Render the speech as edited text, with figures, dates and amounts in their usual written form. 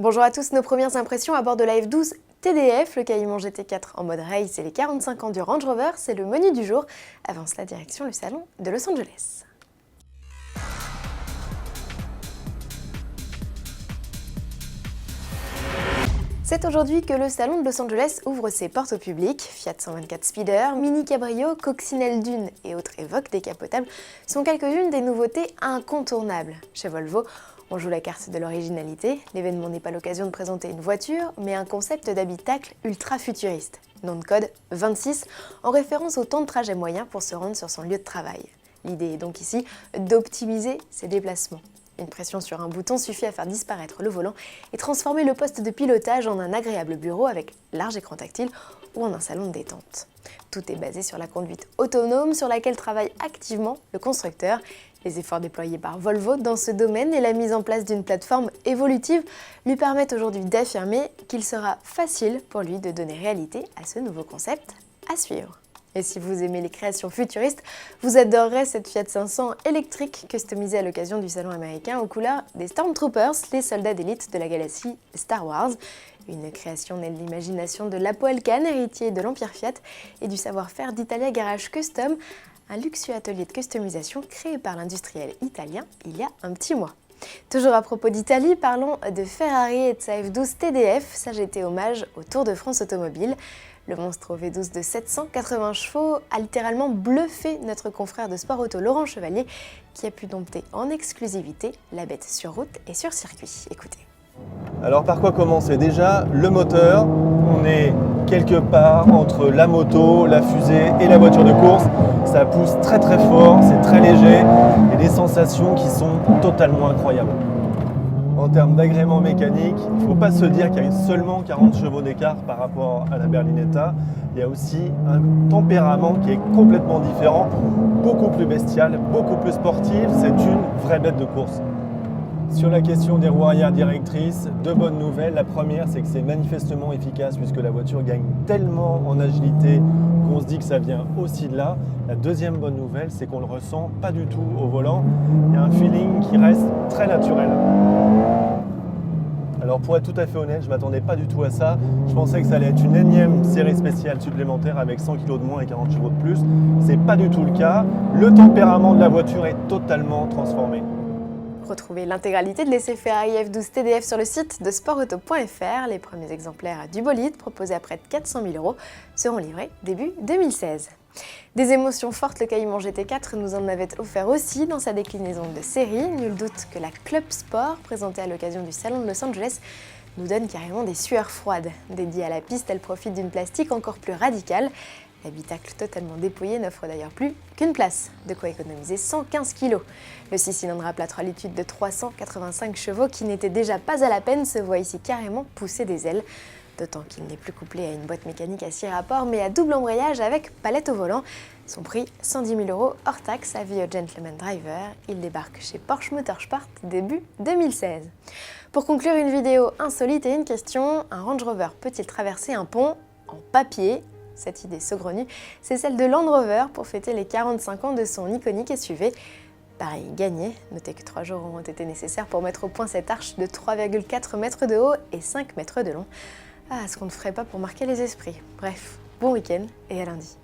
Bonjour à tous, nos premières impressions à bord de la F12 TDF, le Cayman GT4 en mode race et les 45 ans du Range Rover, c'est le menu du jour. Avant cela, direction le salon de Los Angeles. C'est aujourd'hui que le salon de Los Angeles ouvre ses portes au public. Fiat 124 Speeder, Mini Cabrio, Coccinelle Dune et autres Evoque décapotables sont quelques-unes des nouveautés incontournables. Chez Volvo, on joue la carte de l'originalité. L'événement n'est pas l'occasion de présenter une voiture, mais un concept d'habitacle ultra futuriste. Nom de code 26, en référence au temps de trajet moyen pour se rendre sur son lieu de travail. L'idée est donc ici d'optimiser ses déplacements. Une pression sur un bouton suffit à faire disparaître le volant et transformer le poste de pilotage en un agréable bureau avec large écran tactile ou en un salon de détente. Tout est basé sur la conduite autonome sur laquelle travaille activement le constructeur. Les efforts déployés par Volvo dans ce domaine et la mise en place d'une plateforme évolutive lui permettent aujourd'hui d'affirmer qu'il sera facile pour lui de donner réalité à ce nouveau concept à suivre. Et si vous aimez les créations futuristes, vous adorerez cette Fiat 500 électrique customisée à l'occasion du salon américain aux couleurs des Stormtroopers, les soldats d'élite de la galaxie Star Wars. Une création née de l'imagination de Lapo Elkann, héritier de l'Empire Fiat, et du savoir-faire d'Italia Garage Custom, un luxueux atelier de customisation créé par l'industriel italien il y a un petit mois. Toujours à propos d'Italie, parlons de Ferrari et de sa F12 TDF, ça j'étais hommage au Tour de France automobile. Le monstre au V12 de 780 chevaux a littéralement bluffé notre confrère de Sport Auto Laurent Chevalier qui a pu dompter en exclusivité la bête sur route et sur circuit. Écoutez. Alors par quoi commencer? Déjà, le moteur, on est quelque part entre la moto, la fusée et la voiture de course. Ça pousse très très fort, c'est très léger et des sensations qui sont totalement incroyables. En termes d'agrément mécanique, il ne faut pas se dire qu'il y a seulement 40 chevaux d'écart par rapport à la Berlinetta. Il y a aussi un tempérament qui est complètement différent, beaucoup plus bestial, beaucoup plus sportif. C'est une vraie bête de course. Sur la question des roues arrière directrices, deux bonnes nouvelles. La première, c'est que c'est manifestement efficace puisque la voiture gagne tellement en agilité qu'on se dit que ça vient aussi de là. La deuxième bonne nouvelle, c'est qu'on ne le ressent pas du tout au volant. Il y a un feeling qui reste très naturel. Alors pour être tout à fait honnête, je ne m'attendais pas du tout à ça. Je pensais que ça allait être une énième série spéciale supplémentaire avec 100 kg de moins et 40 chevaux de plus. C'est pas du tout le cas. Le tempérament de la voiture est totalement transformé. Retrouvez l'intégralité de l'essai Ferrari F12 TDF sur le site de sportauto.fr. Les premiers exemplaires du bolide, proposés à près de 400 000 € seront livrés début 2016. Des émotions fortes, le Cayman GT4 nous en avait offert aussi dans sa déclinaison de série. Nul doute que la Club Sport, présentée à l'occasion du salon de Los Angeles, nous donne carrément des sueurs froides. Dédiée à la piste, elle profite d'une plastique encore plus radicale. L'habitacle totalement dépouillé n'offre d'ailleurs plus qu'une place, de quoi économiser 115 kg. Le 6-cylindres à plat 3 litres de 385 chevaux, qui n'était déjà pas à la peine, se voit ici carrément pousser des ailes. D'autant qu'il n'est plus couplé à une boîte mécanique à 6 rapports, mais à double embrayage avec palette au volant. Son prix, 110 000 € hors taxe, avis au Gentleman Driver. Il débarque chez Porsche Motorsport début 2016. Pour conclure une vidéo insolite et une question, un Range Rover peut-il traverser un pont en papier ? Cette idée saugrenue, c'est celle de Land Rover pour fêter les 45 ans de son iconique SUV. Pareil, gagné. Notez que 3 jours auront été nécessaires pour mettre au point cette arche de 3,4 mètres de haut et 5 mètres de long. Ah, ce qu'on ne ferait pas pour marquer les esprits. Bref, bon week-end et à lundi.